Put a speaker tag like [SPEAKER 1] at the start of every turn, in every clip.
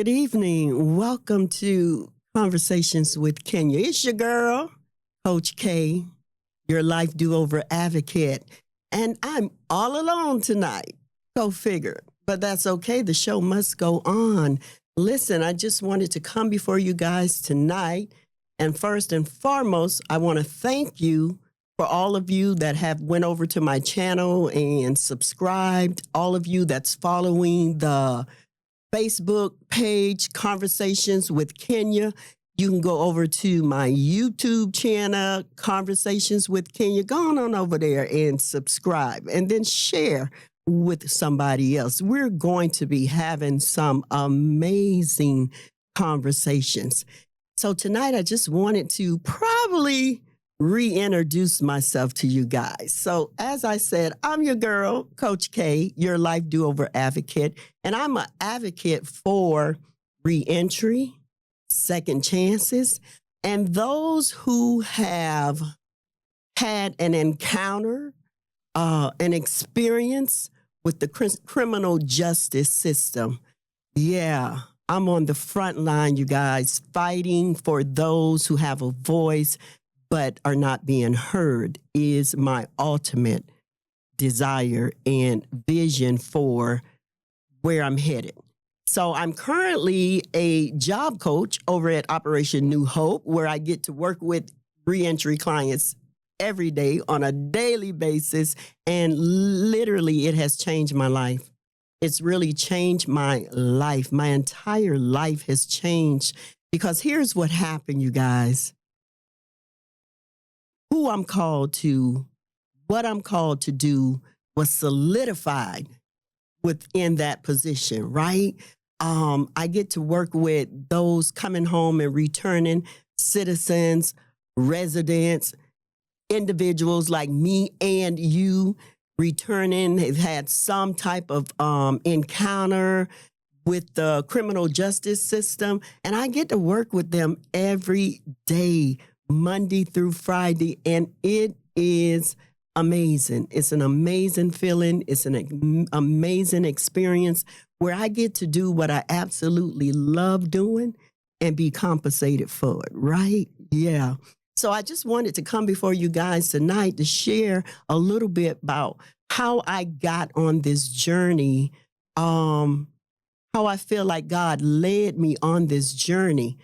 [SPEAKER 1] Good evening. Welcome to Conversations with Kenya. It's your girl, Coach K, your life do-over advocate. And I'm all alone tonight. Go figure. But that's okay. The show must go on. Listen, I just wanted to come before you guys tonight. And first and foremost, I want to thank you for all of you that have went over to my channel and subscribed, all of you that's following the Facebook page, Conversations with Kenya. You can go over to my YouTube channel, Conversations with Kenya. Go on over there and subscribe and then share with somebody else. We're going to be having some amazing conversations. So tonight I just wanted to probably reintroduce myself to you guys. So as I said, I'm your girl, Coach K, your life do-over advocate, and I'm an advocate for reentry, second chances, and those who have had an encounter, an experience with the criminal justice system. Yeah, I'm on the front line, you guys, fighting for those who have a voice but are not being heard is my ultimate desire and vision for where I'm headed. So I'm currently a job coach over at Operation New Hope, where I get to work with reentry clients every day on a daily basis. And literally, it has changed my life. It's really changed my life. My entire life has changed because here's what happened, you guys. Who I'm called to, what I'm called to do was solidified within that position, right? I get to work with those coming home and returning citizens, residents, individuals like me and you returning, have had some type of encounter with the criminal justice system. And I get to work with them every day, Monday through Friday, and it is amazing. It's an amazing feeling. It's an amazing experience where I get to do what I absolutely love doing and be compensated for it, right? Yeah. So I just wanted to come before you guys tonight to share a little bit about how I got on this journey, how I feel like God led me on this journey.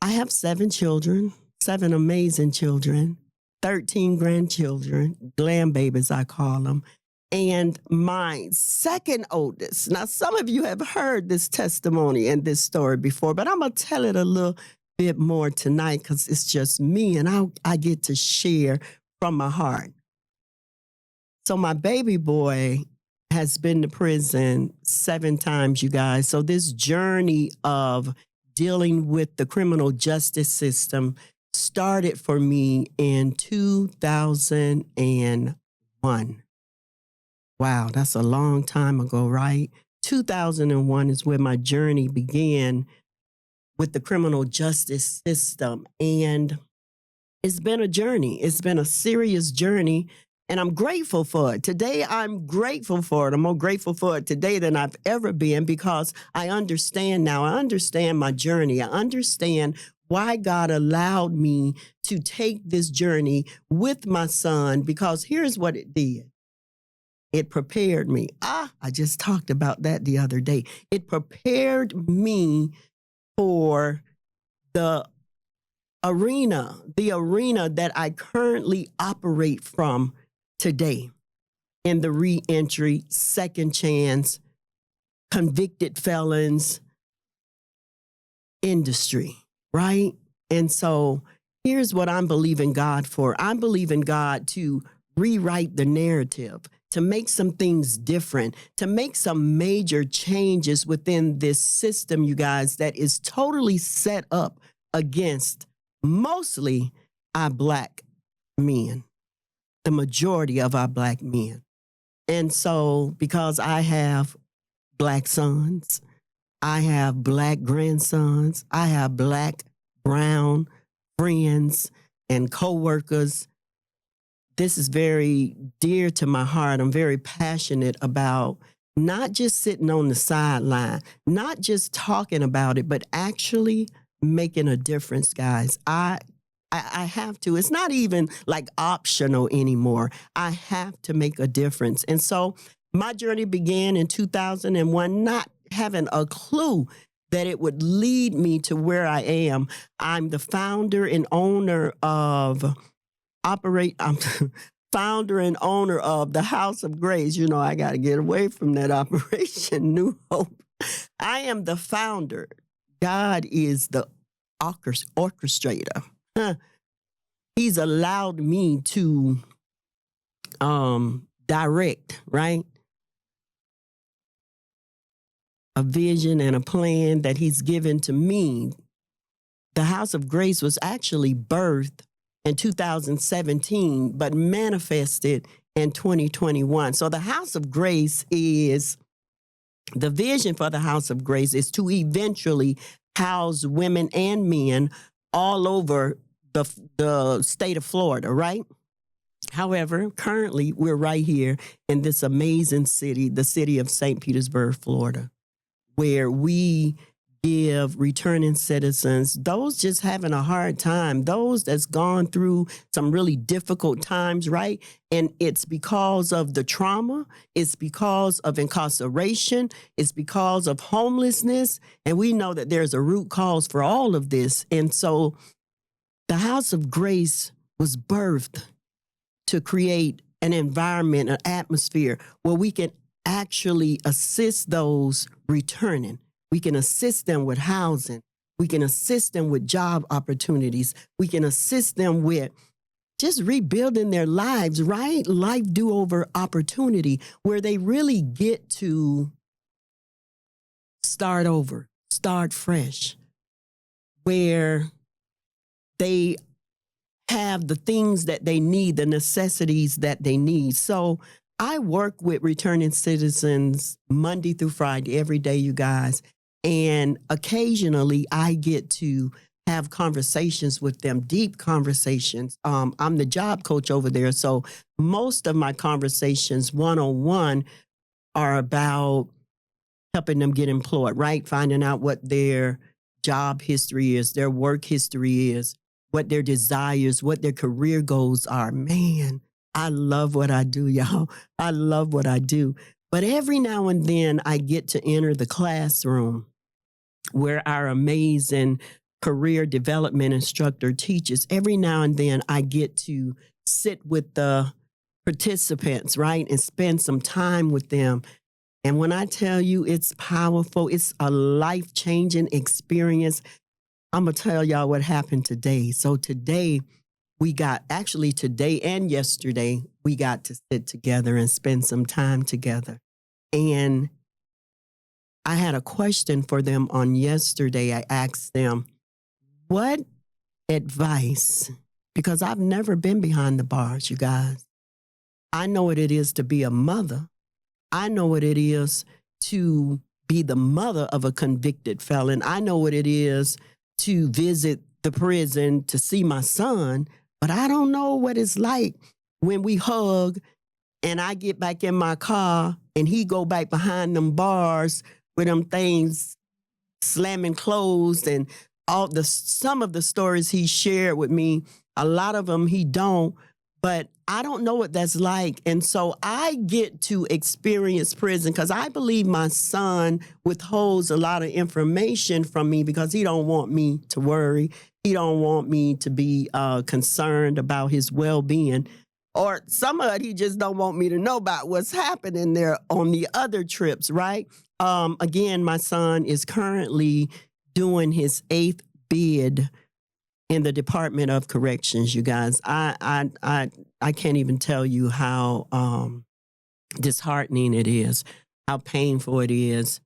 [SPEAKER 1] I have 7 children, 7 amazing children, 13 grandchildren, glam babies, I call them. And my second oldest, now some of you have heard this testimony and this story before, but I'm going to tell it a little bit more tonight because it's just me and I get to share from my heart. So my baby boy has been to prison 7 times, you guys. So this journey of dealing with the criminal justice system started for me in 2001. Wow, that's a long time ago, right? 2001 is where my journey began with the criminal justice system. And it's been a journey. It's been a serious journey. And I'm grateful for it. Today, I'm grateful for it. I'm more grateful for it today than I've ever been because I understand now. I understand my journey. I understand why God allowed me to take this journey with my son because here's what it did. It prepared me. I just talked about that the other day. It prepared me for the arena that I currently operate from today in the reentry, second chance, convicted felons industry, right? And so here's what I'm believing God for. I'm believing God to rewrite the narrative, to make some things different, to make some major changes within this system, you guys, that is totally set up against mostly our Black men. The majority of our Black men. And so because I have Black sons, I have Black grandsons, I have Black, brown friends and coworkers, this is very dear to my heart. I'm very passionate about not just sitting on the sideline, not just talking about it, but actually making a difference, guys. I have to. It's not even like optional anymore. I have to make a difference. And so my journey began in 2001, not having a clue that it would lead me to where I am. I'm the founder and owner of I'm founder and owner of the House of Grace. You know, I got to get away from that Operation New Hope. I am the founder. God is the orchestrator. He's allowed me to direct, right? A vision and a plan that he's given to me. The House of Grace was actually birthed in 2017, but manifested in 2021. So the House of Grace is, the vision for the House of Grace is to eventually house women and men all over the state of Florida, right? However, currently we're right here in this amazing city, the city of St. Petersburg, Florida, where we give returning citizens, those just having a hard time, those that's gone through some really difficult times, right? And it's because of the trauma, it's because of incarceration, it's because of homelessness, and we know that there's a root cause for all of this. And so the House of Grace was birthed to create an environment, an atmosphere where we can actually assist those returning. We can assist them with housing. We can assist them with job opportunities. We can assist them with just rebuilding their lives, right? Life do-over opportunity where they really get to start over, start fresh, where they have the things that they need, the necessities that they need. So I work with returning citizens Monday through Friday, every day, you guys. And occasionally I get to have conversations with them, deep conversations. I'm the job coach over there. So most of my conversations one-on-one are about helping them get employed, right? Finding out what their job history is, their work history is, what their desires, what their career goals are. Man, I love what I do, y'all. I love what I do. But every now and then I get to enter the classroom where our amazing career development instructor teaches. Every now and then I get to sit with the participants, right, and spend some time with them. And when I tell you it's powerful, it's a life-changing experience. I'm going to tell y'all what happened today. So today today and yesterday, we got to sit together and spend some time together. And I had a question for them on yesterday. I asked them, what advice, because I've never been behind the bars, you guys. I know what it is to be a mother. I know what it is to be the mother of a convicted felon. I know what it is to visit the prison to see my son, but I don't know what it's like when we hug and I get back in my car and he go back behind them bars with them things slamming closed, and some of the stories he shared with me, a lot of them he don't, but I don't know what that's like. And so I get to experience prison because I believe my son withholds a lot of information from me because he don't want me to worry. He don't want me to be concerned about his well-being. Or some of it, he just don't want me to know about what's happening there on the other trips, right? Again, my son is currently doing his 8th bid in the Department of Corrections, you guys. I can't even tell you how disheartening it is, how painful it is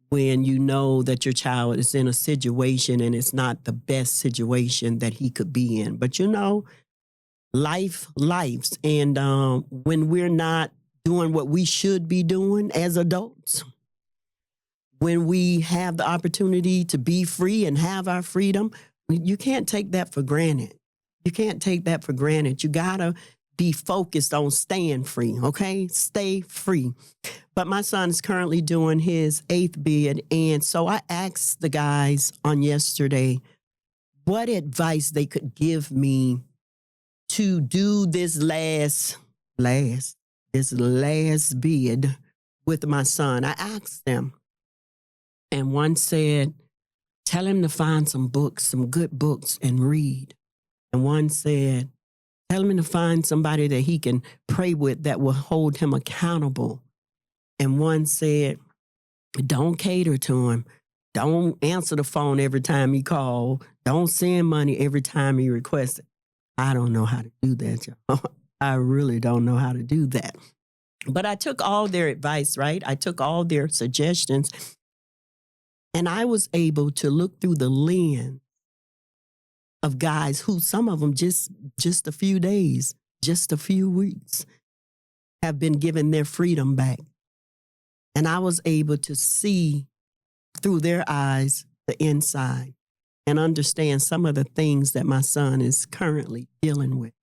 [SPEAKER 1] when you know that your child is in a situation and it's not the best situation that he could be in. But you know, lives. And when we're not doing what we should be doing as adults, when we have the opportunity to be free and have our freedom, you can't take that for granted. You can't take that for granted. You got to be focused on staying free, okay? Stay free. But my son is currently doing his 8th bid. And so I asked the guys on yesterday what advice they could give me to do this last bid with my son. I asked them, and one said, tell him to find some books, some good books, and read. And one said, tell him to find somebody that he can pray with that will hold him accountable. And one said, don't cater to him. Don't answer the phone every time he calls. Don't send money every time he requests it. I don't know how to do that, y'all. I really don't know how to do that. But I took all their advice, right? I took all their suggestions, and I was able to look through the lens of guys who, some of them just a few days, just a few weeks, have been given their freedom back. And I was able to see through their eyes the inside and understand some of the things that my son is currently dealing with.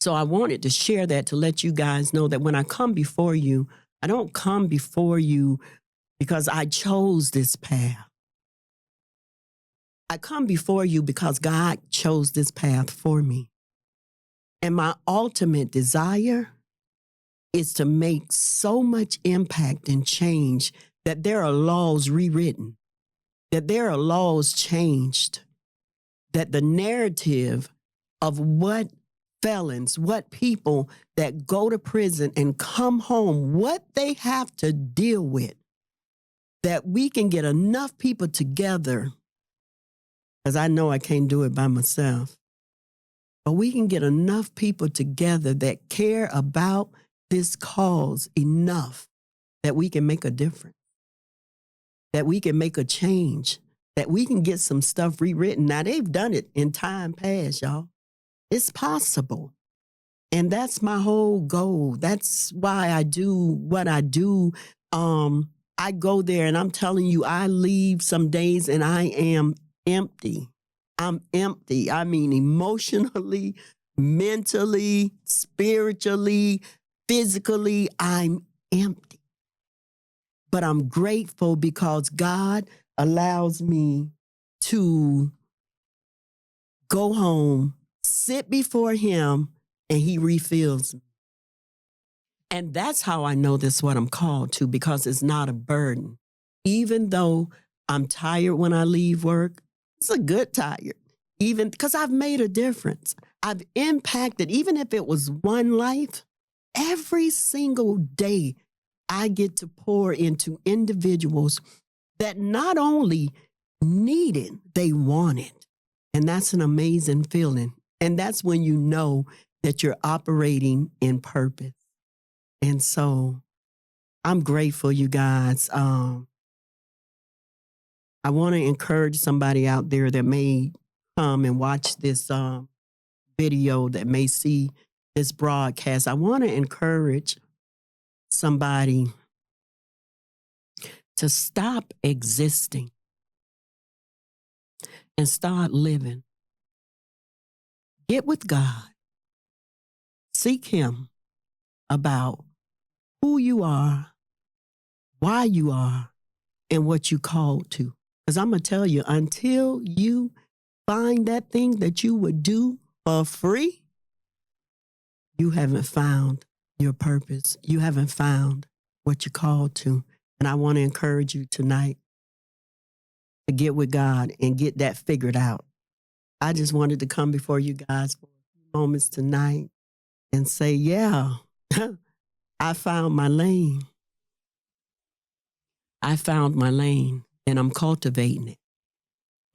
[SPEAKER 1] So I wanted to share that to let you guys know that when I come before you, I don't come before you because I chose this path. I come before you because God chose this path for me. And my ultimate desire is to make so much impact and change that there are laws rewritten, that there are laws changed, that the narrative of what felons, what people that go to prison and come home, what they have to deal with, that we can get enough people together, because I know I can't do it by myself, but we can get enough people together that care about this cause enough that we can make a difference, that we can make a change, that we can get some stuff rewritten. Now, they've done it in time past, y'all. It's possible. And that's my whole goal. That's why I do what I do. I go there and I'm telling you, I leave some days and I am empty. I'm empty. I mean, emotionally, mentally, spiritually, physically, I'm empty. But I'm grateful because God allows me to go home, sit before Him, and He refills me. And that's how I know this is what I'm called to, because it's not a burden. Even though I'm tired when I leave work, it's a good tired. Even because I've made a difference. I've impacted, even if it was one life, every single day I get to pour into individuals that not only need it, they want it. And that's an amazing feeling. And that's when you know that you're operating in purpose. And so I'm grateful, you guys. I want to encourage somebody out there that may come and watch this video, that may see this broadcast. I want to encourage somebody to stop existing and start living. Get with God. Seek Him about who you are, why you are, and what you called to. Because I'm going to tell you, until you find that thing that you would do for free, you haven't found your purpose. You haven't found what you're called to. And I want to encourage you tonight to get with God and get that figured out. I just wanted to come before you guys for a few moments tonight and say, yeah, I found my lane. I found my lane and I'm cultivating it.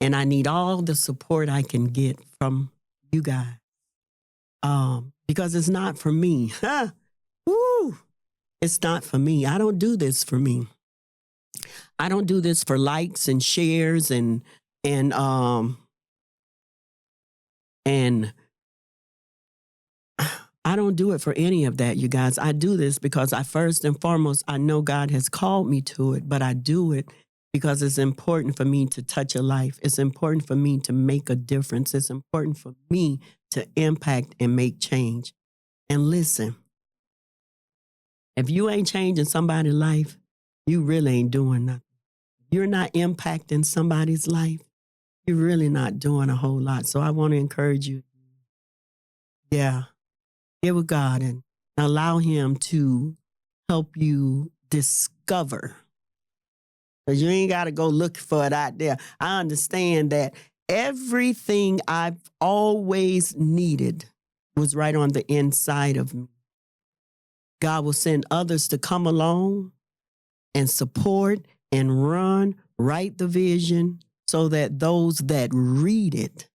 [SPEAKER 1] And I need all the support I can get from you guys. Because it's not for me. Woo! It's not for me. I don't do this for me. I don't do this for likes and shares and I don't do it for any of that, you guys. I do this because first and foremost, I know God has called me to it, but I do it because it's important for me to touch a life. It's important for me to make a difference. It's important for me to impact and make change. And listen, If you ain't changing somebody's life, you really ain't doing nothing. You're not impacting somebody's life, you're really not doing a whole lot. So I want to encourage you. Yeah, get with God and allow him to help you discover. Because you ain't got to go look for it out there. I understand that everything I've always needed was right on the inside of me. God will send others to come along and support and write the vision so that those that read it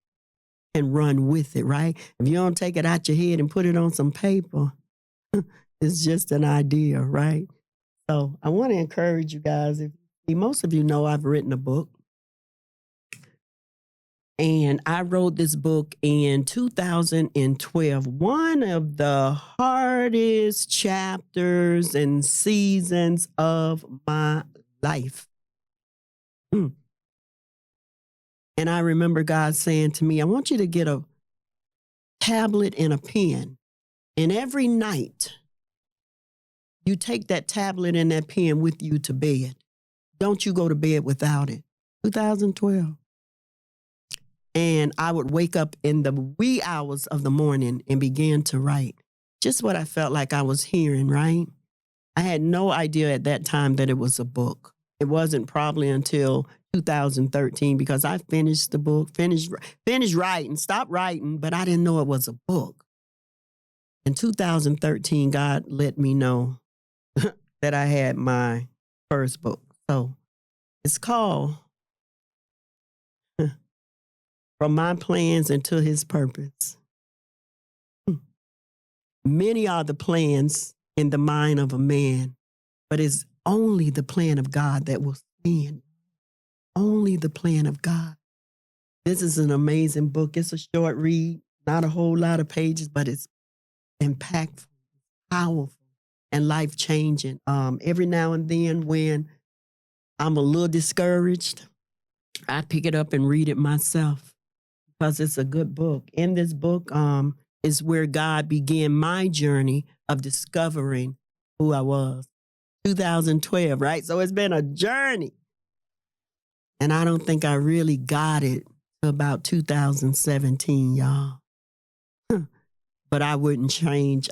[SPEAKER 1] can run with it, right? If you don't take it out your head and put it on some paper, it's just an idea, right? So I want to encourage you guys. Most of you know I've written a book. And I wrote this book in 2012. One of the hardest chapters and seasons of my life. And I remember God saying to me, I want you to get a tablet and a pen. And every night, you take that tablet and that pen with you to bed. Don't you go to bed without it. 2012. And I would wake up in the wee hours of the morning and begin to write just what I felt like I was hearing, right? I had no idea at that time that it was a book. It wasn't probably until 2013 because I finished the book, finished writing, stopped writing, but I didn't know it was a book. In 2013, God let me know that I had my first book. So it's called From My Plans into His Purpose. Many are the plans in the mind of a man, but it's only the plan of God that will stand. Only the plan of God. This is an amazing book. It's a short read, not a whole lot of pages, but it's impactful, powerful, and life-changing. Every now and then when I'm a little discouraged, I pick it up and read it myself because it's a good book. In this book is where God began my journey of discovering who I was. 2012, right? So it's been a journey. And I don't think I really got it till about 2017, y'all. But I wouldn't change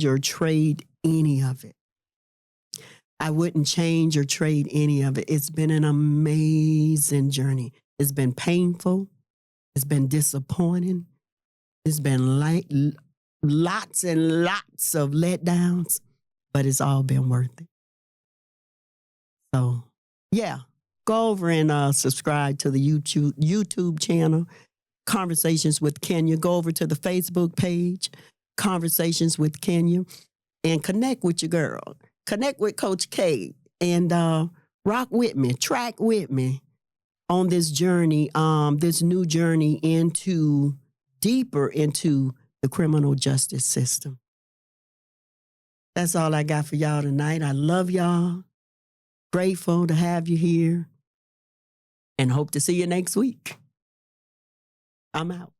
[SPEAKER 1] or trade any of it. I wouldn't change or trade any of it. It's been an amazing journey. It's been painful. It's been disappointing. It's been like lots and lots of letdowns, but it's all been worth it. So, yeah, go over and subscribe to the YouTube channel, Conversations with Kenya. Go over to the Facebook page, Conversations with Kenya, and connect with your girl. Connect with Coach K and rock with me, track with me on this journey, this new journey deeper into the criminal justice system. That's all I got for y'all tonight. I love y'all. Grateful to have you here and hope to see you next week. I'm out.